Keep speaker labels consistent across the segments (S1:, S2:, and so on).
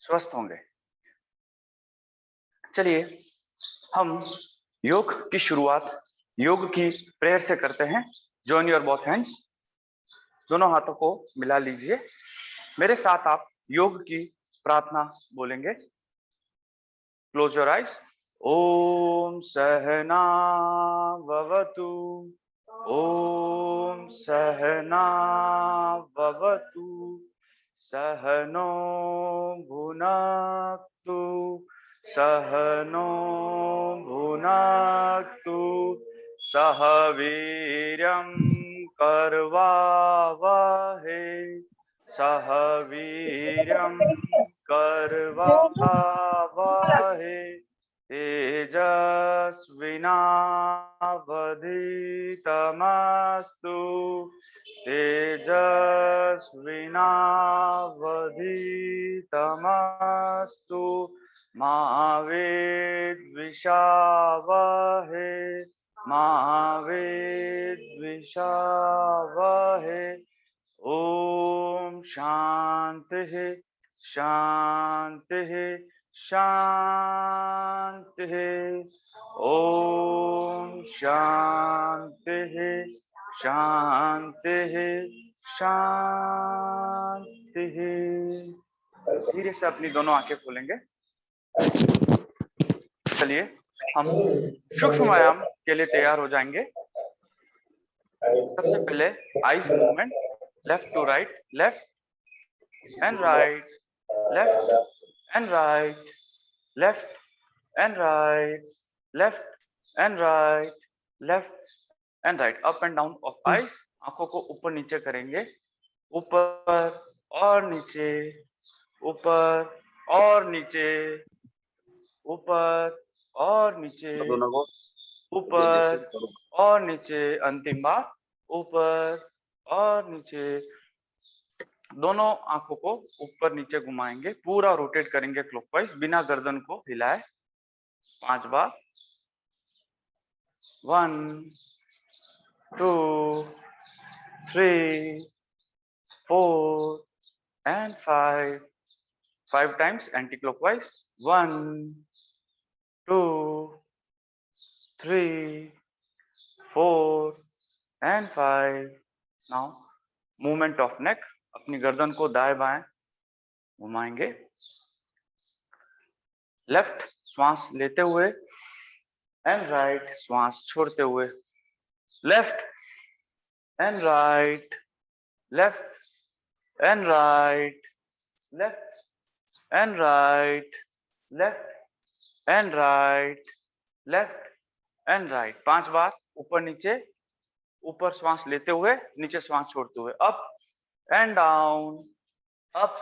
S1: स्वस्थ होंगे। चलिए हम योग की शुरुआत योग की प्रेयर से करते हैं। जॉइन योर बोथ हैंड्स, दोनों हाथों को मिला लीजिए। मेरे साथ आप योग की प्रार्थना बोलेंगे। Close your eyes. ओम सहना भवतु, ओम सहना भवतु, सहनो भुनक्तु, सहनो भुनक्तु, सह वीर्यं करवावहै, सह वीर्यं करवावहै, तेजस्विनावधीतमस्तु, तेजस्विनावधीतमस्तु, मा विद्विषावहै, मा विद्विषावहै। ओम शांतिः शांतिः शांतिः। ओम शांतिः शांतिः शांतिः। धीरे से अपनी दोनों आंखें खोलेंगे। चलिए हम सूक्ष्म व्यायाम के लिए तैयार हो जाएंगे। सबसे पहले eyes movement, left to right, left and right, left and right, left and right, left and right, left and right, up and down of eyes. आंखों को ऊपर नीचे करेंगे, ऊपर और नीचे, ऊपर और नीचे, ऊपर और नीचे, ऊपर और नीचे, अंतिम बार ऊपर और नीचे। दोनों आंखों को ऊपर नीचे घुमाएंगे, पूरा रोटेट करेंगे क्लॉकवाइज बिना गर्दन को हिलाए। 5 बार। 1 2 3 4 and 5 times anti clockwise। 1 2 3 4 and 5। now movement of neck, अपनी गर्दन को दाएं बाएं घुमाएंगे। लेफ्ट श्वास लेते हुए एंड राइट श्वास छोड़ते हुए, left and right, left and right, left and right, left and right, left and right. 5 बार ऊपर नीचे, ऊपर श्वास लेते हुए, नीचे श्वास छोड़ते हुए, up and down, up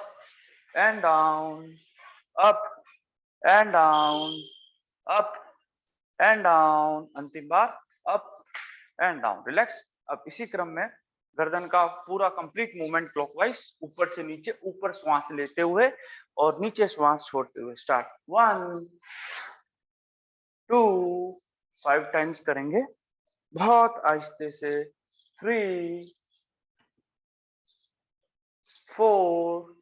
S1: and down, up and down, up and down, अंतिम बार अप एंड डाउन। रिलैक्स। अब इसी क्रम में गर्दन का पूरा कंप्लीट मूवमेंट क्लॉकवाइज, ऊपर से नीचे, ऊपर श्वास लेते हुए और नीचे श्वास छोड़ते हुए। स्टार्ट। 1 2 5 टाइम्स करेंगे बहुत आहिस्ते से। 3 4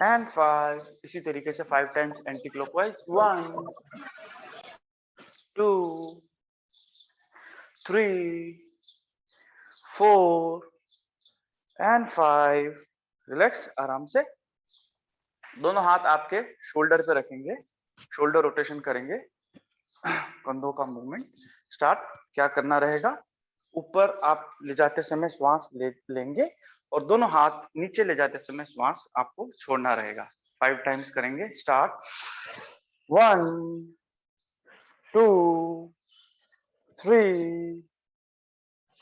S1: and 5। इसी तरीके से 5 times anti clockwise. 1 2 3 4 and 5। Relax, आराम से। दोनों हाथ आपके शोल्डर पे रखेंगे, शोल्डर रोटेशन करेंगे, कंधों का मूवमेंट। स्टार्ट। क्या करना रहेगा, ऊपर आप ले जाते समय श्वास लेंगे और दोनों हाथ नीचे ले जाते समय श्वास आपको छोड़ना रहेगा। 5 टाइम्स करेंगे। स्टार्ट। 1 2 3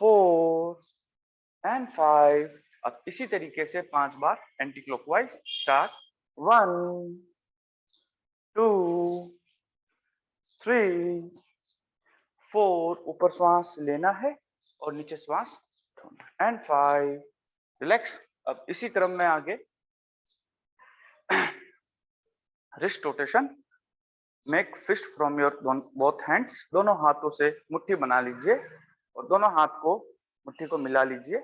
S1: 4 and 5। अब इसी तरीके से 5 बार एंटी क्लॉकवाइज। स्टार्ट। 1 2 3 4। ऊपर श्वास लेना है और नीचे श्वास छोड़ना, एंड 5। रिलैक्स। अब इसी क्रम में आगे wrist rotation. Make fist from your both hands. दोनों हाथों से मुट्ठी बना लीजिए और दोनों हाथ को मुट्ठी को मिला लीजिए।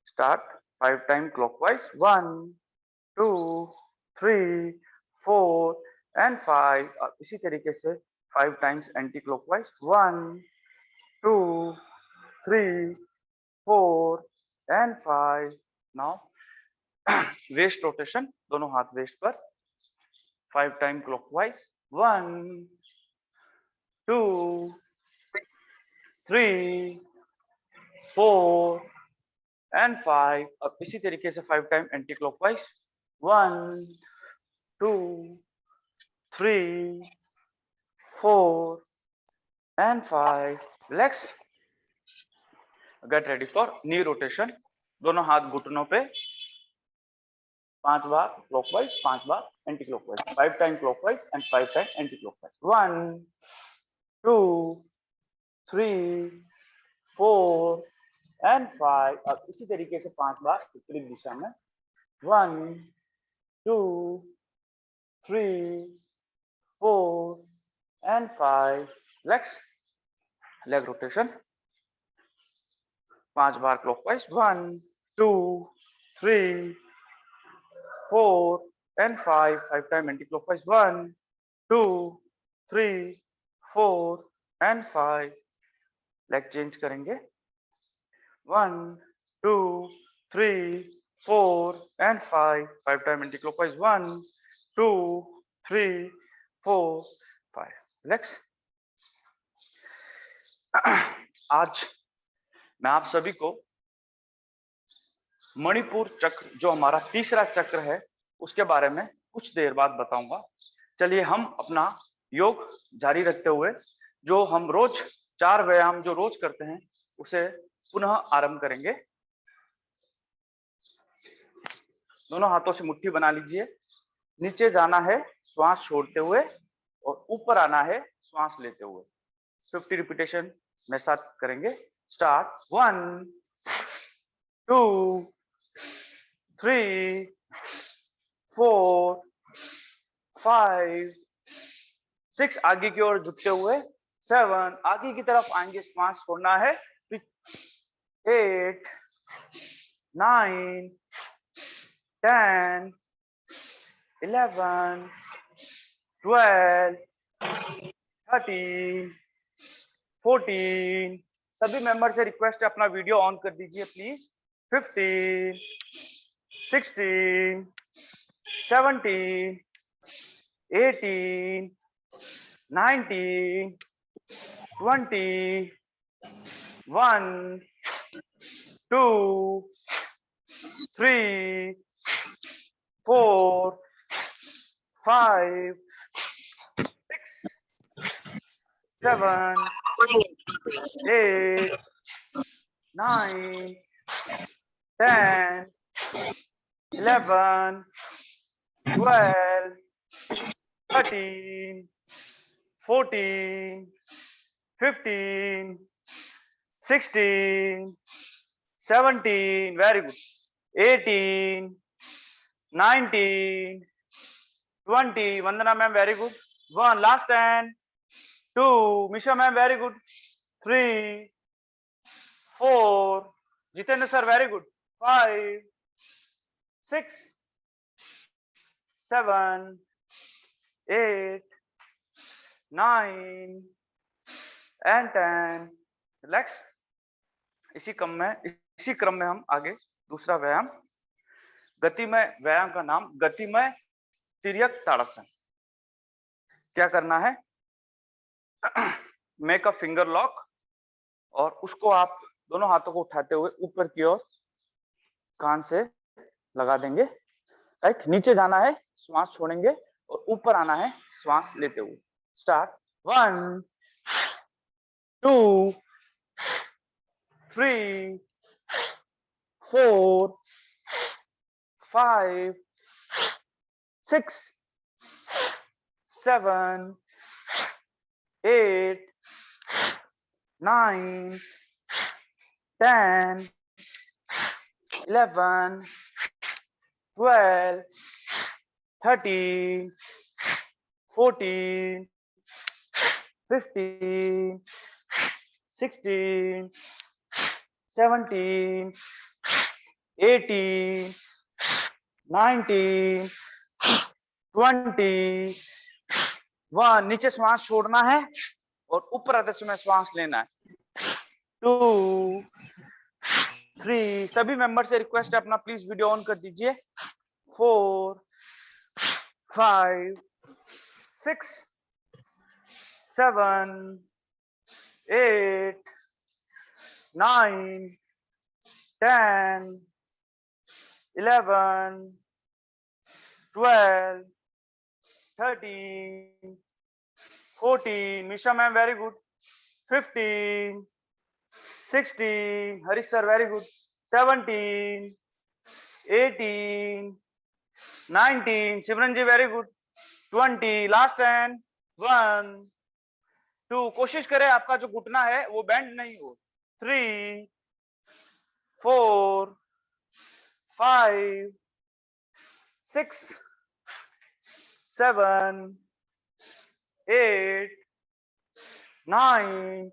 S1: स्टार्ट। 5 time clockwise. 1 2 3, 4 and 5. और इसी तरीके से 5 times anti clockwise 1, 2, 3, 4 and 5. Now waist rotation, दोनों हाथ वेस्ट पर 5 टाइम क्लॉकवाइज 1, 2, 3, 4 and 5. अब इसी तरीके से 5 time anti clockwise 1, 2, 3, 4 and 5. Relax. Get ready for knee rotation. दोनों हाथ घुटनों पे 5 बार क्लॉकवाइज, 5 बार anti clockwise, 5 time clockwise and 5 time anti clockwise 1, 2, 3, 4 and 5. अब इसी तरीके से 5 बार विपरीत दिशा में 1, 2, 3, 4 and 5. Leg rotation 5 बार clockwise 1, 2, 3, 4 and 5. 5 time anti clockwise 1, 2, 3, 4 and 5. Leg change करेंगे 1, 2, 3, 4 and 5. 5 time anti clockwise 1, 2, 3, 4, 5. Relax. आज मैं आप सभी को मणिपुर चक्र, जो हमारा तीसरा चक्र है, उसके बारे में कुछ देर बाद बताऊंगा. चलिए हम अपना योग जारी रखते हुए जो हम रोज 4 व्यायाम जो रोज करते हैं उसे पुनः आरंभ करेंगे. दोनों हाथों से मुट्ठी बना लीजिए. नीचे जाना है श्वास छोड़ते हुए और ऊपर आना है श्वास लेते हुए. 50 रिपीटेशन मेरे साथ करेंगे. स्टार्ट. 1, 2, 3, 4, 5, 6. आगे की ओर झुकते हुए 7. आगे की तरफ आएंगे, श्वास छोड़ना है. 8, 9, 10, 11, 12, 13, 14. सभी मेंबर से रिक्वेस्ट है अपना वीडियो ऑन कर दीजिए please. 15, 16, 17, 18, 19, 20, 1, 2, 3, 4, 5, 6, 7, 8, 9, 10, 11, 12, 13, 14, 15, 16, 17. Very good. 18, 19, 20. Vandana ma'am, very good. 1. Last 10. 2. Misha ma'am, very good. 3, 4. Jitendra sir, very good. 5, 6, 7, 8, 9 and 10. Relax. इसी क्रम में हम आगे दूसरा व्यायाम, गतिमय व्यायाम का नाम गतिमय तिर्यक ताड़ासन. क्या करना है? मेक अ फिंगर लॉक और उसको आप दोनों हाथों को उठाते हुए ऊपर की ओर कान से लगा देंगे. राइट. नीचे जाना है, श्वास छोड़ेंगे और ऊपर आना है श्वास लेते हुए. स्टार्ट. 1, 2, 3, 4, 5, 6, 7, 8, 9, 10, 11, 12, 13, 14, 15, 16, 17, 18, 19, 20, 1, नीचे श्वास छोड़ना है और ऊपर आते समय श्वास लेना है, 2, 3, सभी मेंबर से रिक्वेस्ट है अपना प्लीज वीडियो ऑन कर दीजिए, 4, 5, 6, 7, 8, 9, 10, 11, 12, 13, 14, Misha ma'am, very good, 15, 16, Harish sir, very good, 17, 18, 19, Shivranji, very good, 20, last 10, 1, 2, कोशिश करें आपका जो घुटना है वो बेंड नहीं हो, 3, 4, 5, 6, 7, 8, 9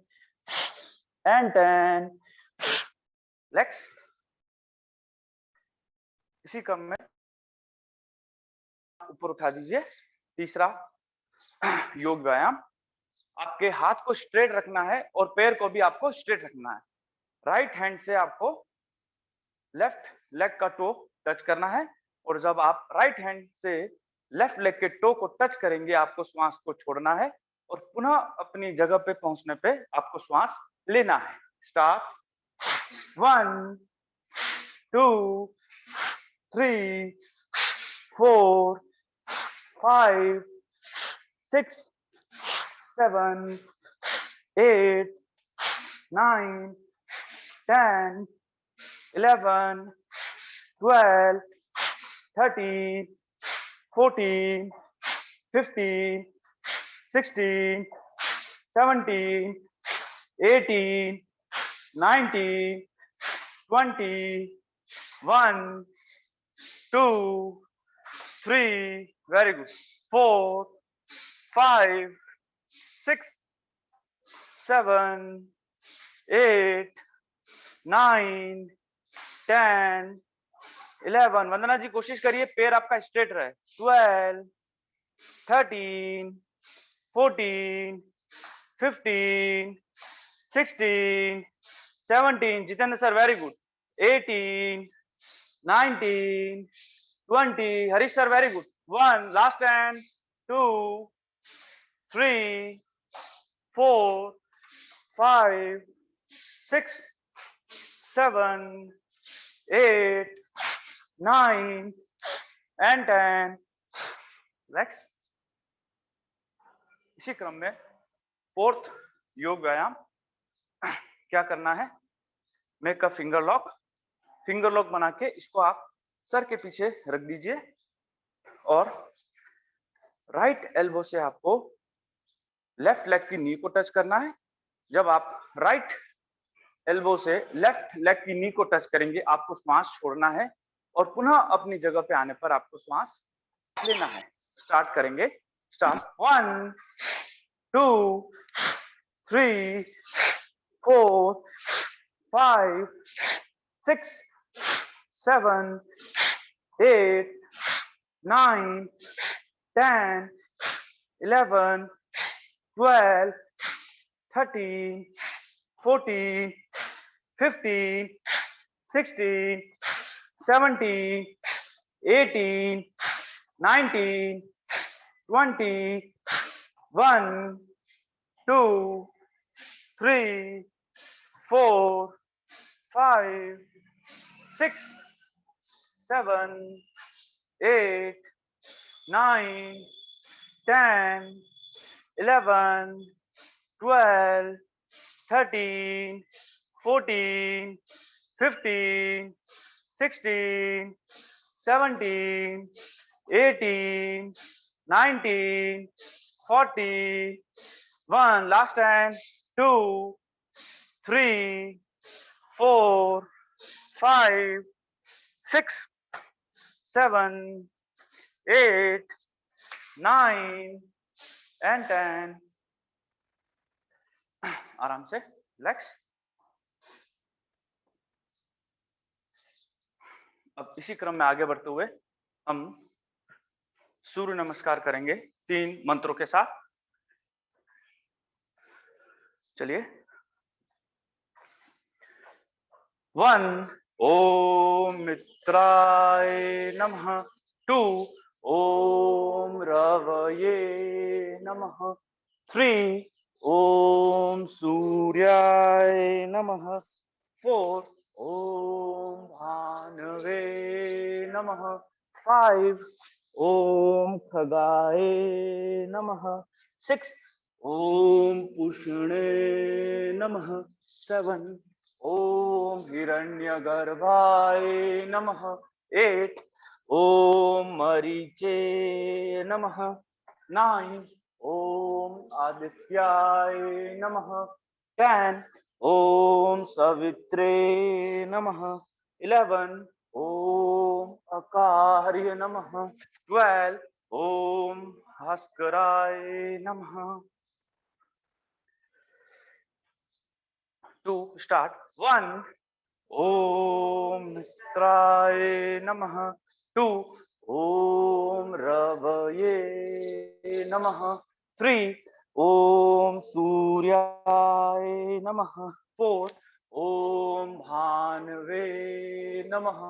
S1: and 10. लेट्स इसी क्रम में ऊपर उठा दीजिए। तीसरा योग व्यायाम, आपके हाथ को स्ट्रेट रखना है और पैर को भी आपको स्ट्रेट रखना है। राइट हैंड से आपको लेफ्ट लेग का टो टच करना है और जब आप राइट हैंड से लेफ्ट लेग के टो को टच करेंगे आपको श्वास को छोड़ना है और पुनः अपनी जगह पे पहुंचने पे आपको श्वास लेना है। स्टार्ट, 1, 2, 3, 4, 5, 6, 7, 8, 9, 10, 11, 12, 13, 14, 15, 16, 17, 18, 19, 20, 1, 2, 3, very good, 4, 5, 6, 7, 8, 9, 10, 11, वंदना जी कोशिश करिए पैर आपका स्ट्रेट रहे, 12, 13, 14, 15, 16, 17, Jitendra sir very good, 18, 19, 20, Harish sir very good, 1, last and 2, 3, 4, 5, 6, 7, 8, 9 and 10. Next इसी क्रम में फोर्थ योग व्यायाम क्या करना है, मेक अ फिंगर लॉक बना के इसको आप सर के पीछे रख दीजिए और राइट एल्बो से आपको लेफ्ट लेग की नी को टच करना है। जब आप राइट एल्बो से लेफ्ट लेग की नी को टच करेंगे आपको श्वास छोड़ना है और पुनः अपनी जगह पे आने पर आपको श्वास लेना है। स्टार्ट करेंगे, स्टार्ट, 1, 2, 3, 4, 5, 6, 7, 8, 9, 10, 11, 12, 13, 14, 15, 16, 17, 18, 19, 20, 1, 2, 3, 4, 5, 6, 7, 8, 9, 10, 11, 12, 13, 14, 15, 16, 17, 18, 19, 40, 1, last and 2, 3, 4, 5, 6, 7, 8, 9 and 10. आराम से रिलैक्स। अब इसी क्रम में आगे बढ़ते हुए हम सूर्य नमस्कार करेंगे 3 मंत्रों के साथ। चलिए 1 ओम मित्राय नमः, 2 ओम रवये नमः, 3 ओम सूर्याय नमः, 4 ओम भानवे नमः, 5 ओम खगाय नमः, 6 ओम पुष्णे नमः, 7 ओम हिरण्यगर्भाय नमः, 8 ओम मरीचे नमः, 9 ओम आदित्याय नमः, 10 ओम सवित्रे नमः, 11 ओम अकार्य नमः, 12 ओम भास्कराय नमः। To start 1 ओम मित्राय नमः, 2 ओम रवये नमः, 3 ओम सूर्याय नमः, 4 ओम भानवे नमः,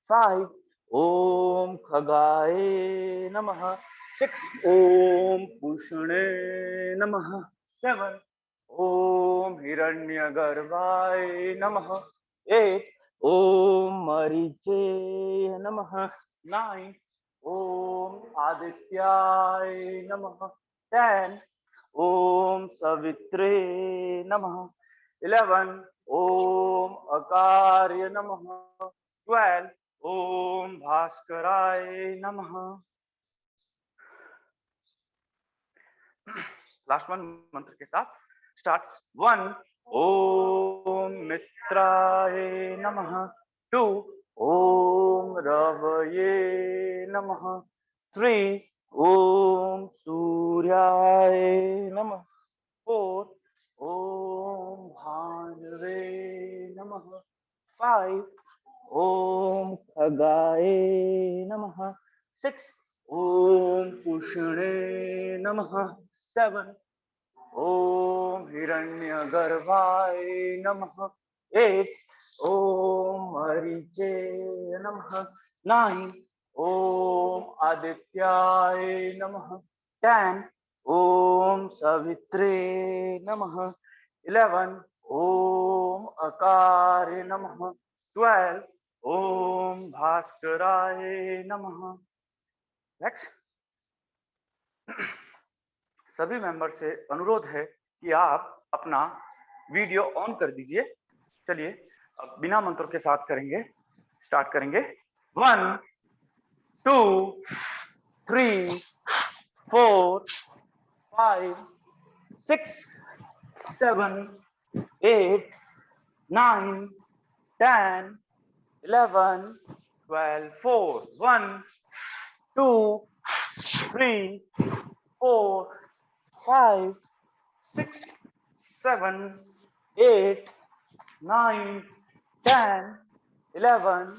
S1: 5 ओम खगाय नमः, 6 ओम पुष्णे नमः, 7 ओम हिरण्यगर्भाय नमः, 8 ओम मरीचे नमः, 9 ओम आदित्याय नमः, 10 ओम सवित्रे नमः, 11 ओम अकार्य नमः, 12 ओम भास्कराय नमः। लास्ट वन मंत्र के साथ स्टार्ट 1 ओम मित्राय नमः, 2 ओम रवये नमः, 3 ओम सूर्याय नमः, 4 ओम भानवे नमः, 5 ओम खगाय नमः, 6 ओम पुष्णे नमः, 7 ओम हिरण्यगर्भाय नमः, 8 ओम मरीचे नमः, 9 ओम आदित्याय नमः, 10 ओम सवित्रे नमः, 11 ओम अकार्य नमः, 12 ओम भास्कराय नमः। नेक्स्ट सभी मेंबर से अनुरोध है कि आप अपना वीडियो ऑन कर दीजिए। चलिए अब बिना मंत्रों के साथ करेंगे, स्टार्ट करेंगे 1 2 3 4 5 6 7 8 9 10 11 12 4 1 2 3 4 5 6 7 8 9 10 11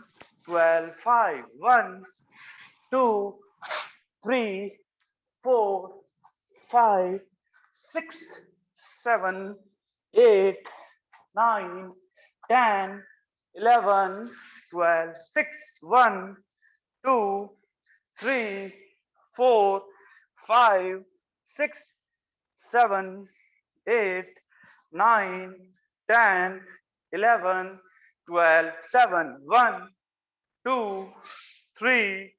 S1: 12 5 1 2 3 4 5 6 7 8 9 10 11 12 6 1 2 3 4 5 6 7 8 9 10 11 12 7 1 2 3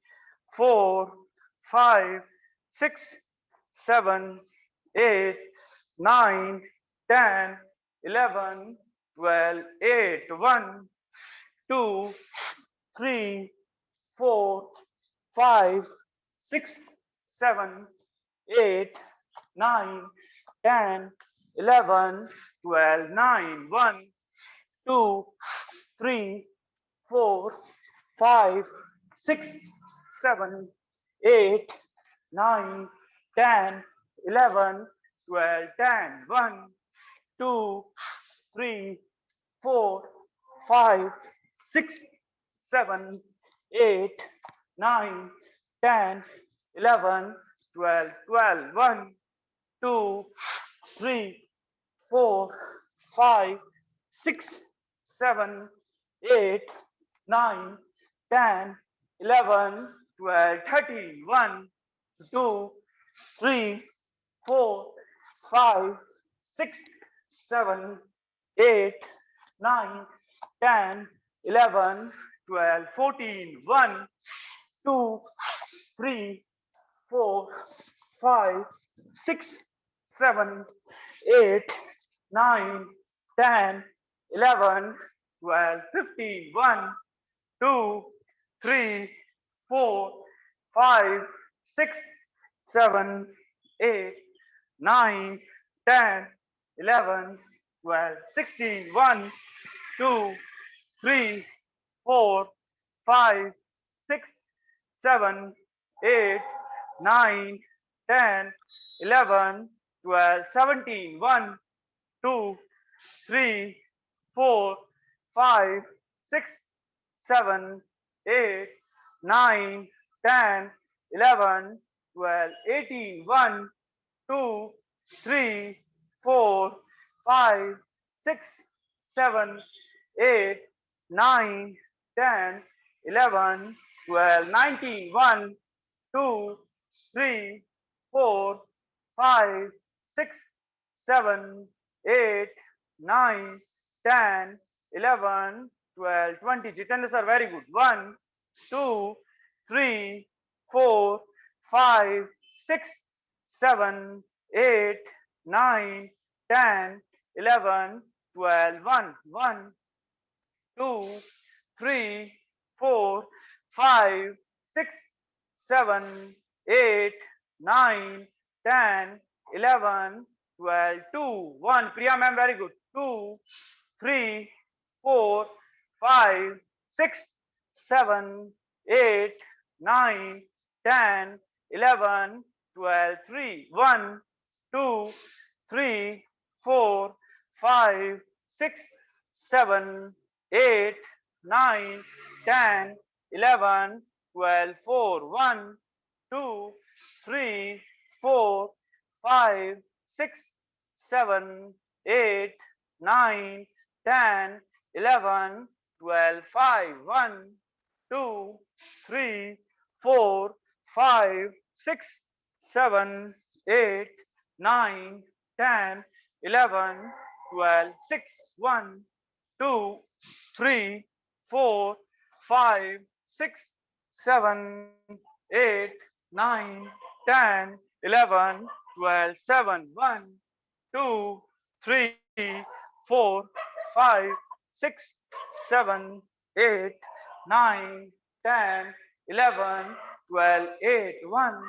S1: 4 5 6 7 8 9 10 11 12 8 1 2 3 4 5 6 7 8 9 10 11 12 9 1 2 3 4 5 6 7 8 9 10 11 12 10 1 2 3 4 5 6 7 8 9 10 11, 12, 12. 1, 2, 3, 4, 5, 6, 7, 8, 9, 10, 11, 12, 13. 1, 2, 3, 4, 5, 6, 7, 8, 9, 10, 11, 12, 14. 1, 2, 3, 4, 5, 6, 7, 8, 9, 10, 11, 12, 15. 1, 2, 3, 4, 5, 6, 7, 8, 9, 10, 11, 12, 16. 1, 2, 3, 4, 5, 6, 7, 8, 9, 10, 11, 12, 17. 1, 2, 3, 4, 5, 6, 7, 8, 9, 10, 11, 12, 18. 1, 2, 3, 4, 5, 6, 7, 8, 9, 10, 11, 12, 19. 1, 2, 3, 4, 5, 6, 7, 8, 9, 10, 11, 12, 20. Jitendra sir, very good. 1, 2, 3, 4, 5, 6, 7, 8, 9, 10, 11, 12. 1, 1, 2, 3, 4, 5, 6, 7, 8, 9, 10, 11, 12, 2. 1. Priya ma'am, very good. 2, 3, 4, 5, 6, 7, 8, 9, 10, 11, 12, 3. 1, 2, 3, 4, 5, 6, 7, 8, 9, 10, 11, 12, 4. 1, 2, 3, 4, 5, 6, 7, 8, 9, 10, 11, 12, 5. 1, 2, 3, 4, 5, 6, 7, 8, 9, 10, 11, 12, 6. 1, 2, 3, 4, 5, 6, 7, 8, 9, 10, 11, 12, 7. 1, 2, 3, 4, 5, 6, 7, 8, 9, 10, 11, 12, 8. 1,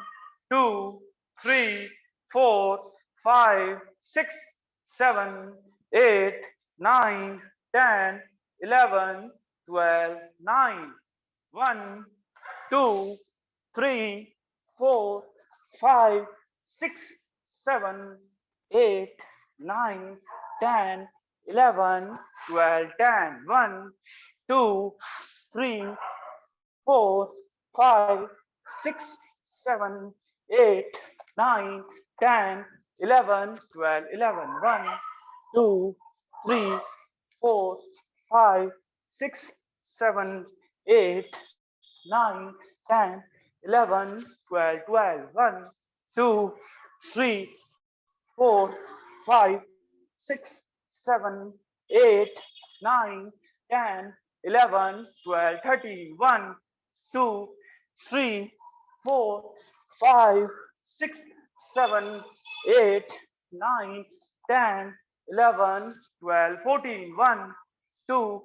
S1: 2, 3, 4, 5, 6, 7, 8, 9, 10, 11, 12, 9. 1, 2, 3, 4, 5, 6, 7, 8, 9, 10, 11, 12, 10. 1, 2, 3, 4, 5, 6, 7, 8, 9, 10, 11, 12, 11. 1, 2, 3, 4, 5, 6, 7, 8, 9, 10, 11, 12, 12. 1, 2, 3, 4, 5, 6, 7, 8, 9, 10, 11, 12, 13. 1, 2, 3, 4, 5, 6, 7, 8, 9, 10, 11, 12, 14. 1, 2,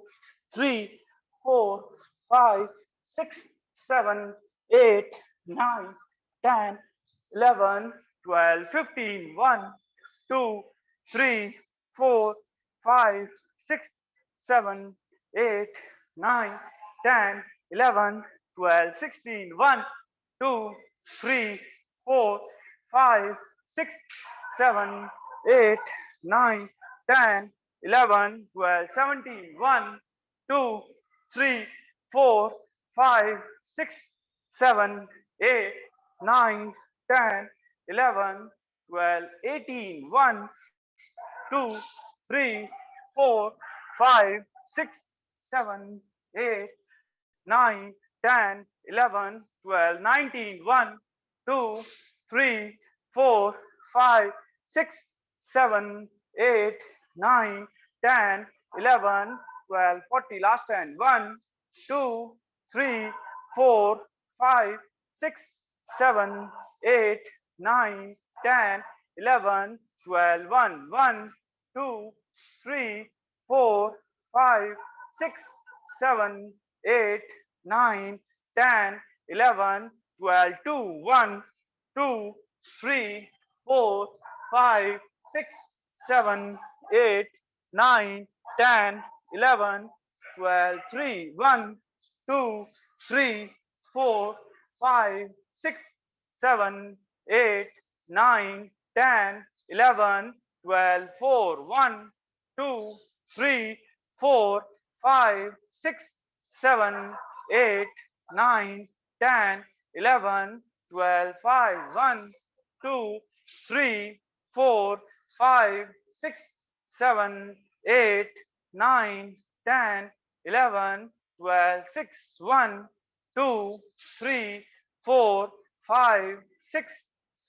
S1: 3, 4, 5, 6, 7, 8, 9, 10, 11, 12, 15. 1, 2, 3, 4, 5, 6, 7, 8, 9, 10, 11, 12, 16. 1, 2, 3, 4, 5, 6, 7, 8, 9, 10, 11, 12, 17. 1, 2, 3, 4, 5, 6, 7, 8, 9, 10, 11, 12, 18. 1, 2, 3, 4, 5, 6, 7, 8, 9, 10, 11, 12, 19. 1, 2, 3, 4, 5, 6, 7, 8, 9, 10, 11, 12, 40. Last 10. 1, 2, 3, 4, 5, 6, 7, 8, 9, 10, 11, 12. 1, 1, 2, 3, 4, 5, 6, 7, 8, 9, 10, 11, 12. 2, 1, 2, 3, 4, 5, 6, 7, 8, 9, 10, 11, 12. 3, 1, 2, 3, 4, 5, 6, 7, 8, 9, 10, 11, 12. 4, 1, 2, 3, 4, 5, 6, 7, 8, 9, 10, 11, 12. 5, 1, 2, 3, 4, 5, 6, 7, 8, 9, 10, 11, 12. 6, 1, 2, 3, 4, 5, 6,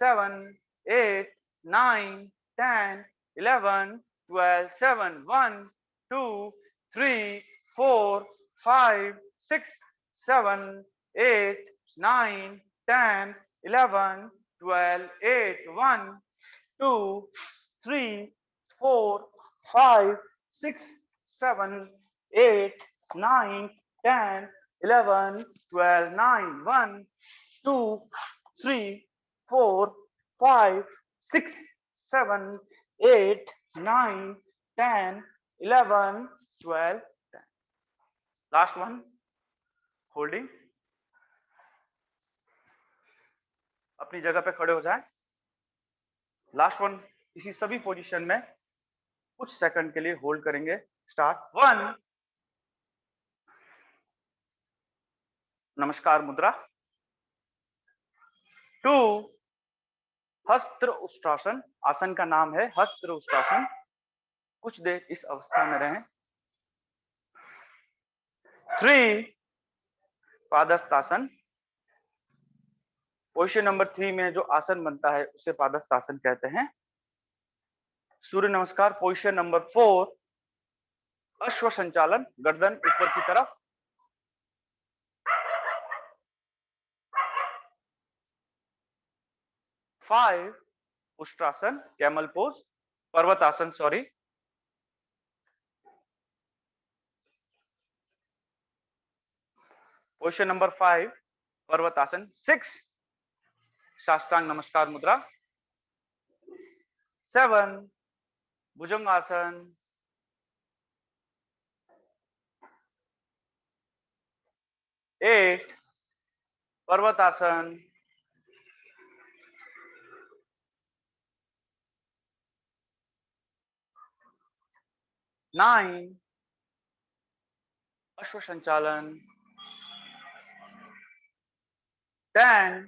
S1: 7, 8, 9, 10, 11, 12. 7, 1, 2, 3, 4, 5, 6, 7, 8, 9, 10, 11, 12. 8, 1, 2, 3, 4, 5, 6, 7, 8, 9, 10, 11, 12. 9, 1, 2, 3, 4, 5, 6, 7, 8, 9, 10, 11, 12. 10. Last one, holding. अपनी जगह पे खड़े हो जाए. लास्ट वन, इसी सभी पोजीशन में कुछ सेकंड के लिए होल्ड करेंगे. स्टार्ट. 1, नमस्कार मुद्रा. 2, हस्त्र उष्ट्रासन. आसन का नाम है हस्त्र उष्ट्रासन. कुछ देर इस अवस्था में रहें. 3, पादस्तासन. पोजीशन नंबर 3 में जो आसन बनता है उसे पादस्तासन कहते हैं. सूर्य नमस्कार. पोजीशन नंबर 4, अश्व संचालन. गर्दन ऊपर की तरफ. 5, उष्ट्रासन, कैमल पोज. पर्वतासन, सॉरी. पोजीशन नंबर 5, पर्वतासन. 6, साष्टांग नमस्कार मुद्रा. 7, भुजंगासन. 8, पर्वतासन. 9, अश्व संचालन. 10,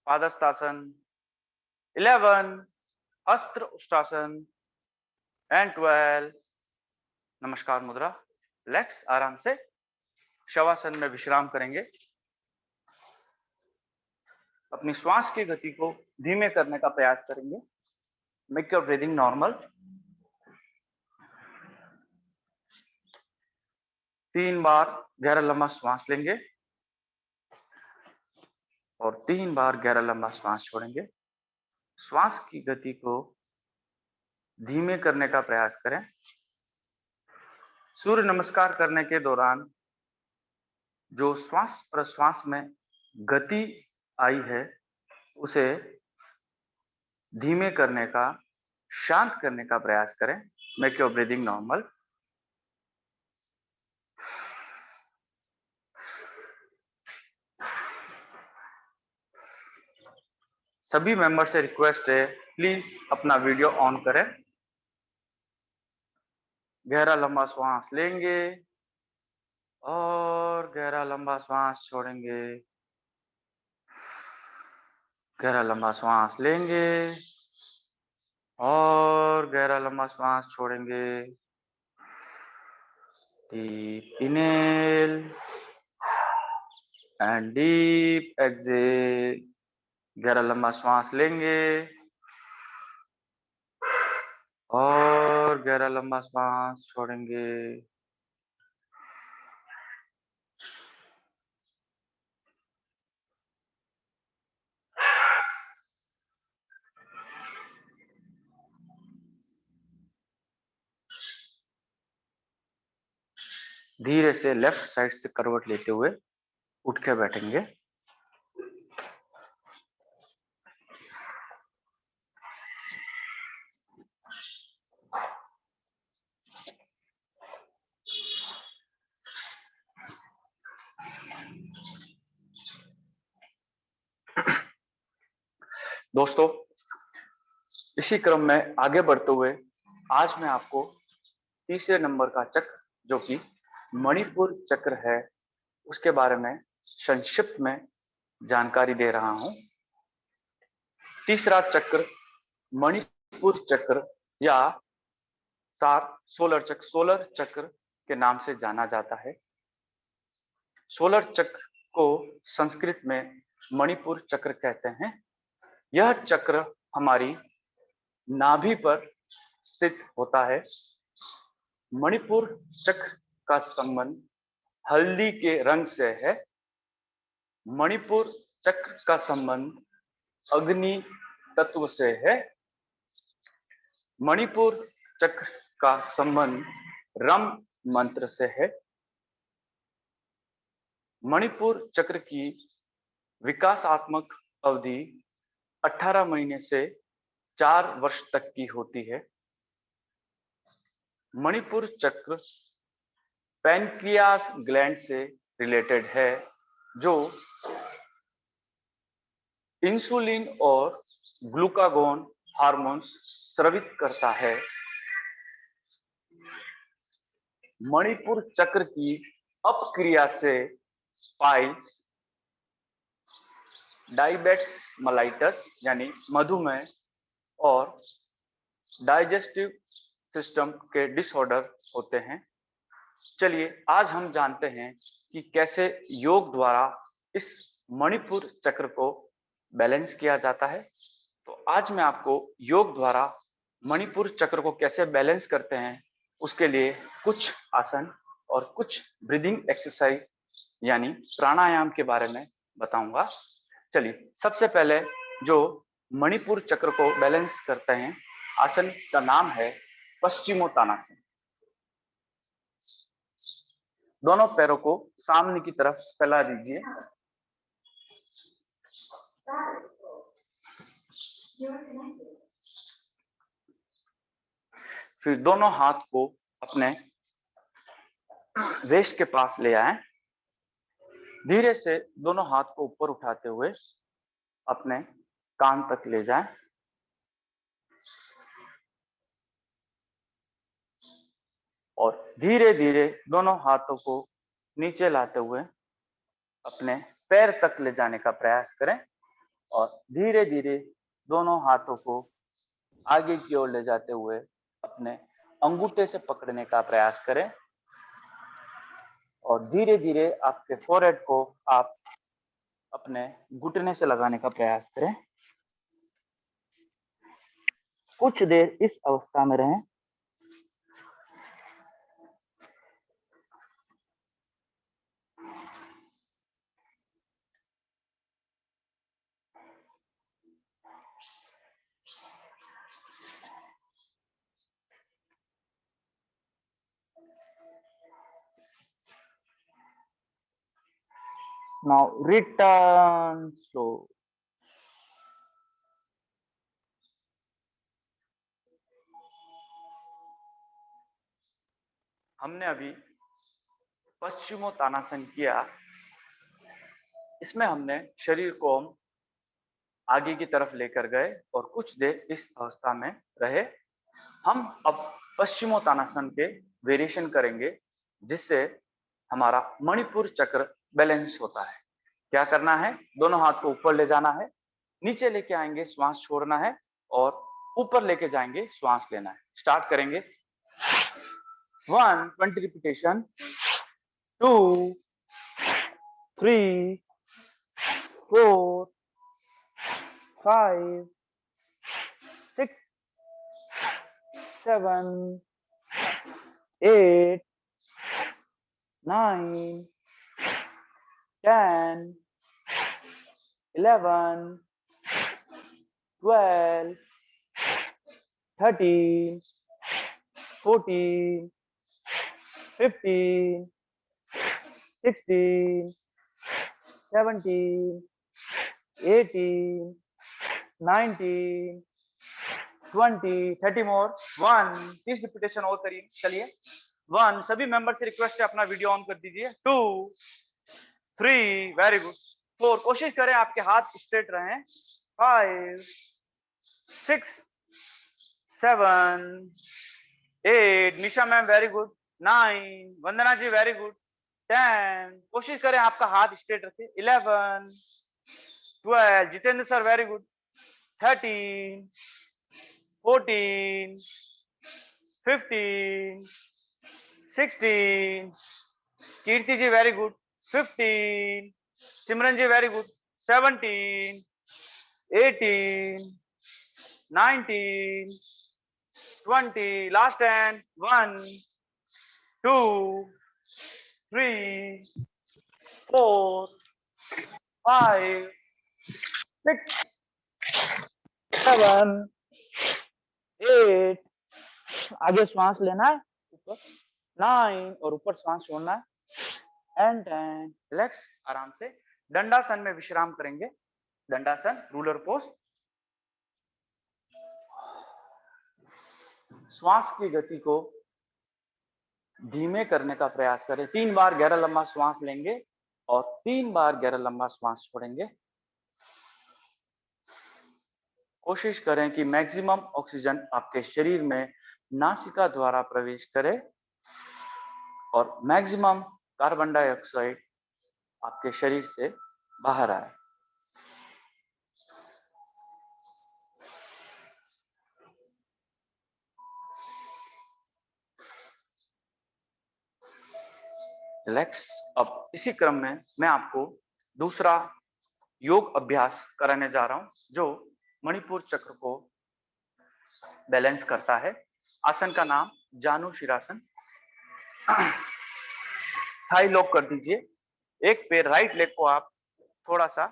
S1: पादस्तासन. 11, अस्त्र उष्ट्रासन. एंड 12, नमस्कार मुद्रा. रिलैक्स, आराम से शवासन में विश्राम करेंगे. अपनी श्वास की गति को धीमे करने का प्रयास करेंगे. Make your breathing normal. 3 बार गहरा लंबा श्वास लेंगे और 3 बार गहरा लंबा श्वास छोड़ेंगे. श्वास की गति को धीमे करने का प्रयास करें. सूर्य नमस्कार करने के दौरान जो श्वास प्रश्वास में गति आई है उसे धीमे करने का, शांत करने का प्रयास करें. Make your breathing normal. सभी मेंबर से रिक्वेस्ट है, प्लीज अपना वीडियो ऑन करें. गहरा लंबा श्वास लेंगे और गहरा लंबा श्वास छोड़ेंगे. गहरा लंबा श्वास लेंगे और गहरा लंबा श्वास छोड़ेंगे। Deep inhale and deep exhale. गहरा लंबा श्वास लेंगे और गहरा लंबा श्वास छोड़ेंगे। धीरे से लेफ्ट साइड से करवट लेते हुए उठ के बैठेंगे। दोस्तों, इसी क्रम में आगे बढ़ते हुए आज मैं आपको तीसरे नंबर का चक्र जो कि मणिपुर चक्र है उसके बारे में संक्षिप्त में जानकारी दे रहा हूं। तीसरा चक्र मणिपुर चक्र या सोलर चक्र के नाम से जाना जाता है। सोलर चक्र को संस्कृत में मणिपुर चक्र कहते हैं। यह चक्र हमारी नाभि पर स्थित होता है। मणिपुर चक्र का संबंध हल्दी के रंग से है। मणिपुर चक्र का संबंध अग्नि तत्व से है। मणिपुर चक्र का संबंध रम मंत्र से है। मणिपुर चक्र की विकासात्मक अवधि 18 महीने से 4 वर्ष तक की होती है। मणिपुर चक्र पैनक्रियास ग्लैंड से रिलेटेड है जो इंसुलिन और ग्लूकागोन हार्मोन्स स्रावित करता है। मणिपुर चक्र की अपक्रिया से पाइल्स, डायबिटीज मेलाइटस यानी मधुमेह और डाइजेस्टिव सिस्टम के डिसऑर्डर होते हैं। चलिए आज हम जानते हैं कि कैसे योग द्वारा इस मणिपुर चक्र को बैलेंस किया जाता है। तो आज मैं आपको योग द्वारा मणिपुर चक्र को कैसे बैलेंस करते हैं उसके लिए कुछ आसन और कुछ ब्रीदिंग एक्सरसाइज यानी प्राणायाम के बारे में बताऊंगा। चलिए सबसे पहले जो मणिपुर चक्र को बैलेंस करते हैं आसन का नाम है पश्चिमोत्तानासन। दोनों पैरों को सामने की तरफ फैला दीजिए। फिर दोनों हाथ को अपने वेस्ट के पास ले आए। धीरे से दोनों हाथ को ऊपर उठाते हुए अपने कान तक ले जाएं और धीरे धीरे दोनों हाथों को नीचे लाते हुए अपने पैर तक ले जाने का प्रयास करें और धीरे धीरे दोनों हाथों को आगे की ओर ले जाते हुए अपने अंगूठे से पकड़ने का प्रयास करें और धीरे धीरे आपके फोरहेड को आप अपने घुटने से लगाने का प्रयास करें। कुछ देर इस अवस्था में रहें। Now return slow. हमने अभी पश्चिमोत्तानासन किया। इसमें हमने शरीर को आगे की तरफ लेकर गए और कुछ देर इस अवस्था में रहे। हम अब पश्चिमोत्तानासन के वेरिएशन करेंगे जिससे हमारा मणिपुर चक्र बैलेंस होता है। क्या करना है? दोनों हाथ को ऊपर ले जाना है नीचे लेके आएंगे, श्वास छोड़ना है, और ऊपर लेके जाएंगे, श्वास लेना है। स्टार्ट करेंगे। 1 20 रिपीटेशन, 2 3 4 5 6 7 8 9 10 11 12 13 14 15 16 17 18 19 20 30 मोर। 1 30 रिपीटेशन और करिए। चलिए। 1 सभी मेंबर से रिक्वेस्ट है अपना वीडियो ऑन कर दीजिए। 2 3 वेरी गुड। 4 कोशिश करें आपके हाथ स्ट्रेट रहें। 5 6 7 8 निशा मैम वेरी गुड। 9 वंदना जी वेरी गुड। 10 कोशिश करें आपका हाथ स्ट्रेट रखें। 11 12 जितेंद्र सर वेरी गुड। 13 14 15 16 कीर्ति जी वेरी गुड। 15 सिमरन जी वेरी गुड। 17 18 19 20 लास्ट 10 1 2 3 4 5 6 7 8 आगे श्वास लेना है ऊपर। 9 और ऊपर श्वास छोड़ना है। एंड 10 रिलैक्स आराम से। दंडासन में विश्राम करेंगे। दंडासन रूलर पोज। श्वास की गति को धीमे करने का प्रयास करें। 3 बार गहरा लंबा श्वास लेंगे और 3 बार गहरा लंबा श्वास छोड़ेंगे। कोशिश करें कि मैक्सिमम ऑक्सीजन आपके शरीर में नासिका द्वारा प्रवेश करे और मैक्सिमम कार्बन डाइऑक्साइड आपके शरीर से बाहर आए। रिलैक्स। अब इसी क्रम में मैं आपको दूसरा योग अभ्यास कराने जा रहा हूं जो मणिपुर चक्र को बैलेंस करता है। आसन का नाम जानु शिरासन। थाई लॉक कर दीजिए। एक पैर राइट लेग को आप थोड़ा सा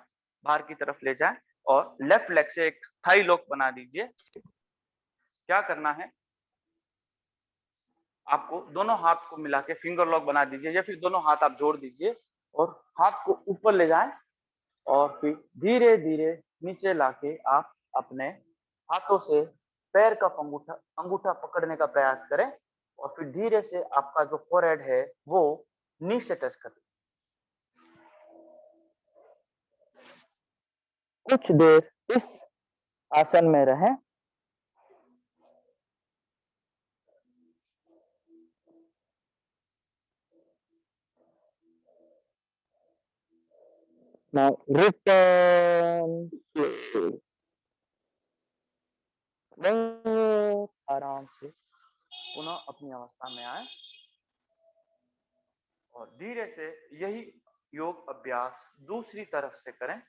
S1: बाहर की तरफ ले जाएं और लेफ्ट लेग से एक थाई लॉक बना दीजिए। क्या करना है, आपको दोनों हाथ को मिला के फिंगर लॉक बना दीजिए या फिर दोनों हाथ आप जोड़ दीजिए और हाथ को ऊपर ले जाएं और फिर धीरे धीरे नीचे लाके आप अपने हाथों से पैर का अंगूठा अंगूठा पकड़ने का प्रयास करें और फिर धीरे से आपका जो फोरहेड है वो नी से टच करें। कुछ देर इस आसन में रहें। Now return slowly. बहुत आराम से पुनः अपनी अवस्था में आए और धीरे से यही योग अभ्यास दूसरी तरफ से करें।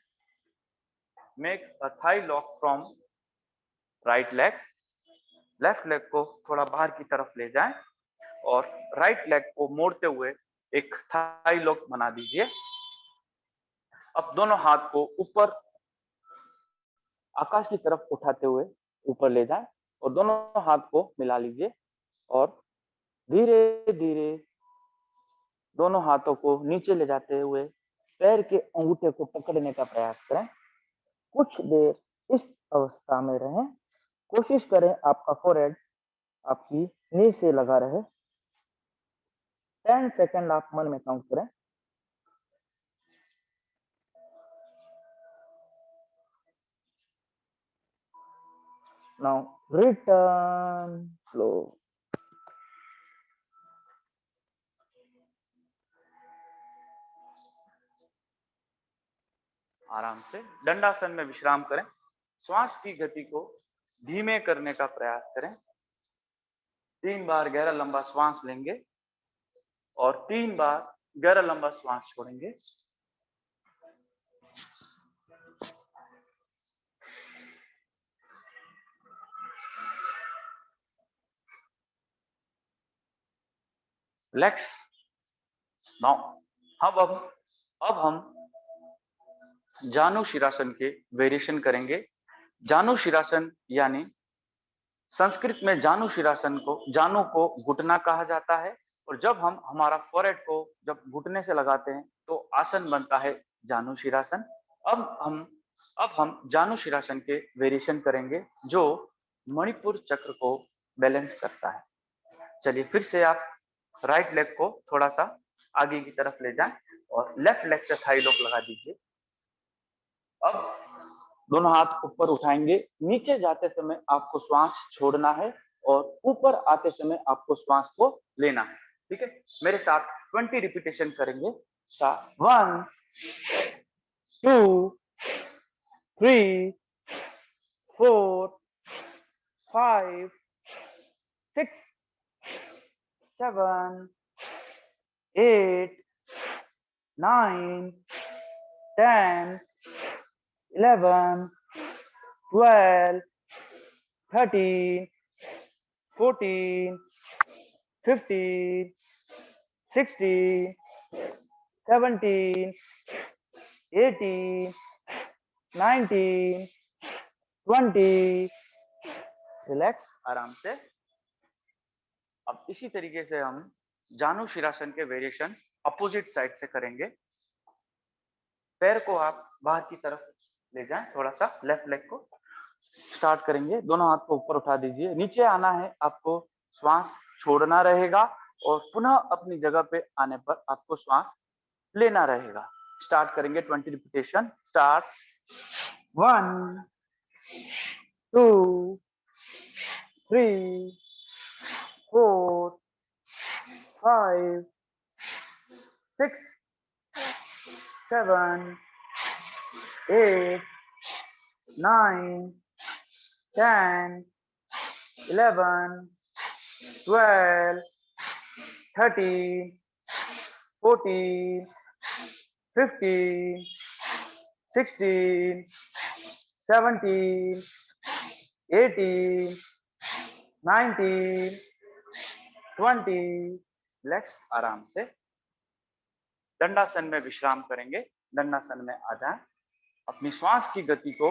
S1: Make a thigh lock from right leg. Left leg को थोड़ा बाहर की तरफ ले जाएं और राइट लेग को मोड़ते हुए एक थाई लॉक बना दीजिए। अब दोनों हाथ को ऊपर आकाश की तरफ उठाते हुए ऊपर ले जाएं और दोनों हाथ को मिला लीजिए और धीरे धीरे दोनों हाथों को नीचे ले जाते हुए पैर के अंगूठे को पकड़ने का प्रयास करें। कुछ देर इस अवस्था में रहें। कोशिश करें आपका फोरहेड आपकी नी से लगा रहे। 10 सेकंड आप मन में काउंट करें। Now return slow. आराम से दंडासन में विश्राम करें। श्वास की गति को धीमे करने का प्रयास करें। 3 बार गहरा लंबा श्वास लेंगे और 3 बार गहरा लंबा श्वास छोड़ेंगे। Relax now. अब हम जानु शिरासन के वेरिएशन करेंगे। जानु शिरासन यानी संस्कृत में जानु शिरासन को, जानु को घुटना कहा जाता है, और जब हम हमारा फोrehead को जब घुटने से लगाते हैं तो आसन बनता है जानु शिरासन। अब हम जानु शिरासन के वेरिएशन करेंगे जो मणिपुर चक्र को बैलेंस करता है। चलिए फिर से आप राइट लेग को थोड़ा सा आगे की तरफ ले जाएं और लेफ्ट लेग से थाई लॉक लगा दीजिए। अब दोनों हाथ ऊपर उठाएंगे। नीचे जाते समय आपको श्वास छोड़ना है और ऊपर आते समय आपको श्वास को लेना है। ठीक है, मेरे साथ 20 रिपीटेशन करेंगे। 1 2 3 4 5 6 7 8 9 10 11 12 13 14 15 16 17 18 19 20। रिलैक्स आराम से। अब इसी तरीके से हम जानु शिरासन के वेरिएशन अपोजिट साइड से करेंगे। पैर को आप बाहर की तरफ ले जाएं, थोड़ा सा लेफ्ट लेग को स्टार्ट करेंगे। दोनों हाथ को ऊपर उठा दीजिए। नीचे आना है, आपको श्वास छोड़ना रहेगा और पुनः अपनी जगह पे आने पर आपको श्वास लेना रहेगा। स्टार्ट करेंगे 20 रिपीटेशन। स्टार्ट 1 2 3 4 5 6 7 8 9 10 11 12 13 14 15 16 17 18 19 20। रिलैक्स आराम से। दंडासन में विश्राम करेंगे। दंडासन में आ जाएं। अपनी श्वास की गति को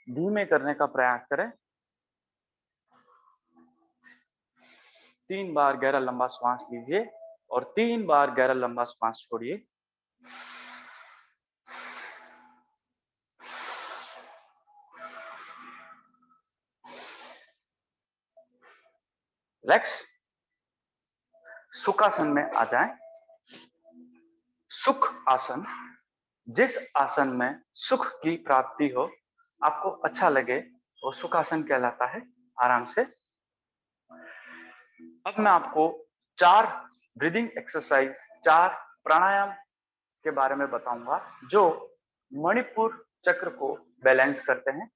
S1: धीमे करने का प्रयास करें। 3 बार गहरा लंबा श्वास लीजिए और 3 बार गहरा लंबा श्वास छोड़िए। रिलैक्स। सुखासन में आ जाएं। सुख आसन, जिस आसन में सुख की प्राप्ति हो, आपको अच्छा लगे, वो सुखासन कहलाता है। आराम से। अब मैं आपको 4 ब्रीदिंग एक्सरसाइज, 4 प्राणायाम के बारे में बताऊंगा जो मणिपुर चक्र को बैलेंस करते हैं।